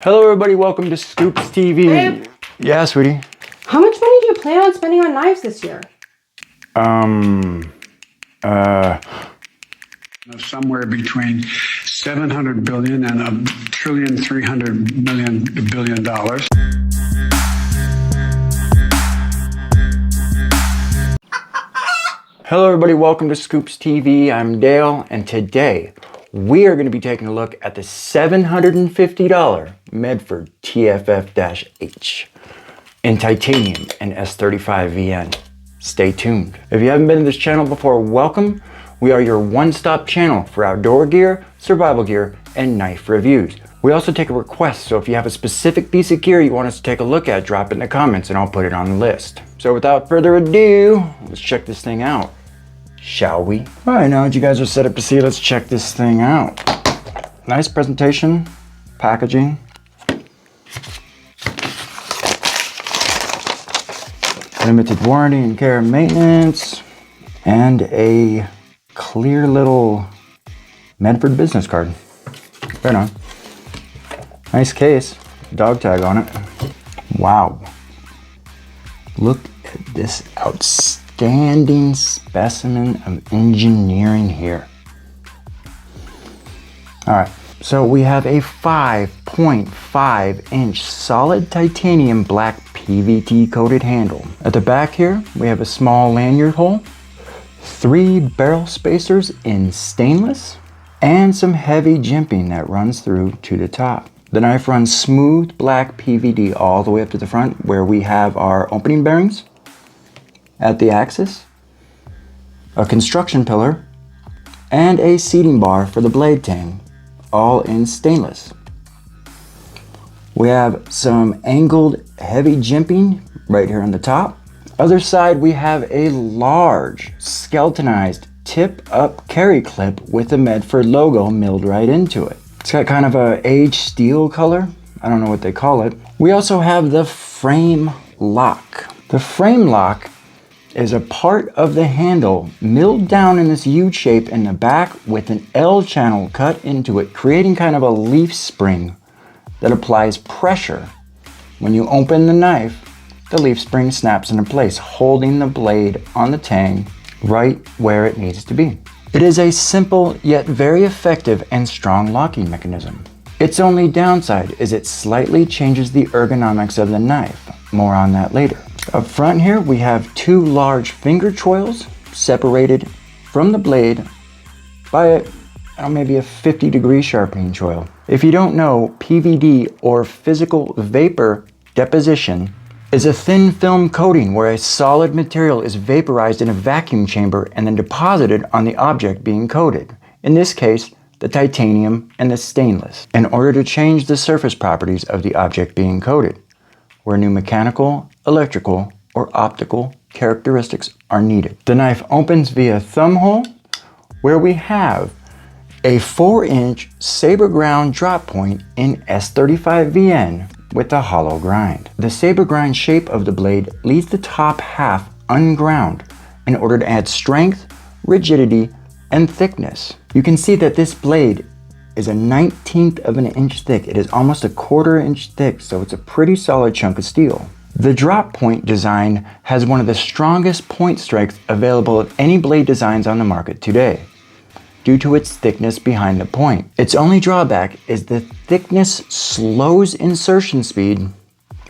Hello everybody, welcome to Scoops TV. Babe. Yeah, sweetie. How much money do you plan on spending on knives this year? Somewhere between 700 billion and $1,300 billion. Hello everybody, welcome to Scoops TV. I'm Dale, and today we are going to be taking a look at the $750 Medford TFF-h in titanium and S35VN. Stay tuned. If you haven't been to this channel before, welcome. We are your one-stop channel for outdoor gear, survival gear, and knife reviews. We also take a request, so if you have a specific piece of gear you want us to take a look at, drop it in the comments and I'll put it on the list. So without further ado, let's check this thing out, shall we? All right, now that you guys are set up to see, let's check this thing out. Nice presentation, packaging. Limited warranty and care and maintenance, and a clear little Medford business card. Right on. Nice case, dog tag on it. Wow. Look at this outstanding specimen of engineering here. All right, so we have a 5.5 inch solid titanium black PVT coated handle. At the back here, we have a small lanyard hole, 3 barrel spacers in stainless, and some heavy jimping that runs through to the top. The knife runs smooth black PVD all the way up to the front, where we have our opening bearings at the axis, a construction pillar, and a seating bar for the blade tang, all in stainless. We have some angled heavy jimping right here on the top. Other side, we have a large skeletonized tip-up carry clip with the Medford logo milled right into it. It's got kind of a aged steel color. I don't know what they call it. We also have the frame lock. The frame lock is a part of the handle milled down in this U shape in the back with an L channel cut into it, creating kind of a leaf spring that applies pressure. When you open the knife, the leaf spring snaps into place, holding the blade on the tang right where it needs to be. It is a simple yet very effective and strong locking mechanism. Its only downside is it slightly changes the ergonomics of the knife. More on that later. Up front here, we have 2 large finger choils separated from the blade by maybe a 50-degree sharpening choil. If you don't know, PVD, or physical vapor deposition, is a thin film coating where a solid material is vaporized in a vacuum chamber and then deposited on the object being coated. In this case, the titanium and the stainless, in order to change the surface properties of the object being coated, where new mechanical, electrical, or optical characteristics are needed. The knife opens via thumb hole, where we have a 4-inch saber ground drop point in S35VN with a hollow grind. The saber grind shape of the blade leaves the top half unground in order to add strength, rigidity, and thickness. You can see that this blade is a 1/19 of an inch thick. It is almost a 1/4 inch thick, so it's a pretty solid chunk of steel. The drop point design has one of the strongest point strengths available of any blade designs on the market today, due to its thickness behind the point. Its only drawback is the thickness slows insertion speed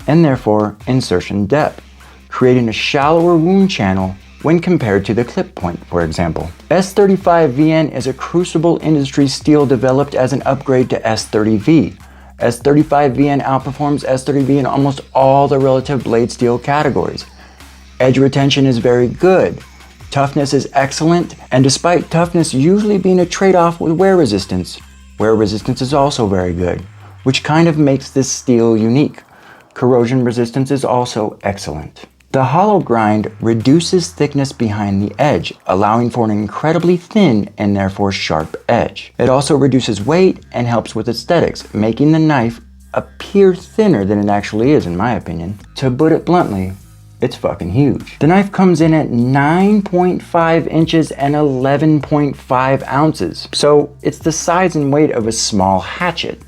and therefore insertion depth, creating a shallower wound channel when compared to the clip point, for example. S35VN is a Crucible Industries steel developed as an upgrade to S30V. S35VN outperforms S30V in almost all the relative blade steel categories. Edge retention is very good. Toughness is excellent, and despite toughness usually being a trade-off with wear resistance is also very good, which kind of makes this steel unique. Corrosion resistance is also excellent. The hollow grind reduces thickness behind the edge, allowing for an incredibly thin and therefore sharp edge. It also reduces weight and helps with aesthetics, making the knife appear thinner than it actually is, in my opinion. To put it bluntly, it's fucking huge. The knife comes in at 9.5 inches and 11.5 ounces, so it's the size and weight of a small hatchet.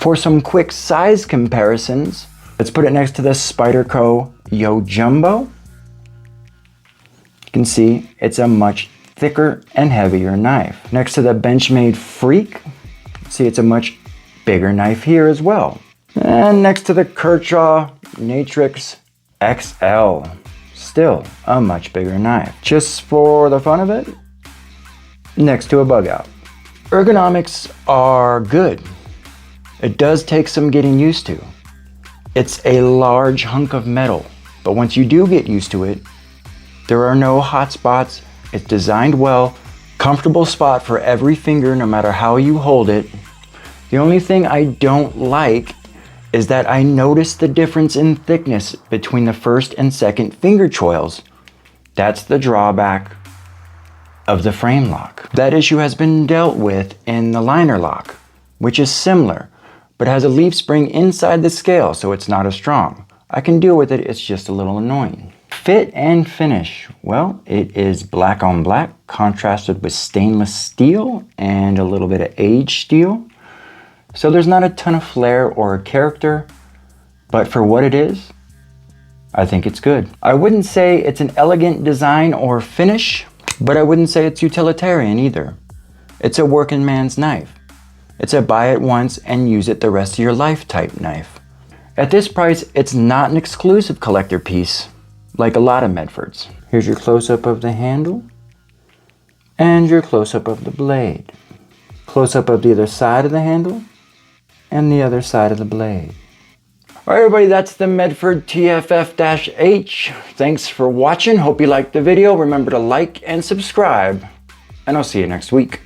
For some quick size comparisons, let's put it next to the Spyderco Yo Jumbo. You can see it's a much thicker and heavier knife. Next to the Benchmade Freak, see it's a much bigger knife here as well. And next to the Kershaw Natrix XL, still a much bigger knife. Just for the fun of it, next to a Bug Out. Ergonomics are good. It does take some getting used to. It's a large hunk of metal, but once you do get used to it, there are no hot spots. It's designed well, comfortable spot for every finger no matter how you hold it. The only thing I don't like is that I notice the difference in thickness between the first and second finger choils. That's the drawback of the frame lock. That issue has been dealt with in the liner lock, which is similar, but has a leaf spring inside the scale, so it's not as strong. I can deal with it, it's just a little annoying. Fit and finish. Well, it is black on black, contrasted with stainless steel and a little bit of aged steel. So there's not a ton of flair or character, but for what it is, I think it's good. I wouldn't say it's an elegant design or finish, but I wouldn't say it's utilitarian either. It's a working man's knife. It's a buy it once and use it the rest of your life type knife. At this price, it's not an exclusive collector piece, like a lot of Medfords. Here's your close-up of the handle, and your close-up of the blade. Close-up of the other side of the handle, and the other side of the blade. All right, everybody, that's the Medford TFF-h. Thanks for watching. Hope you liked the video. Remember to like and subscribe, and I'll see you next week.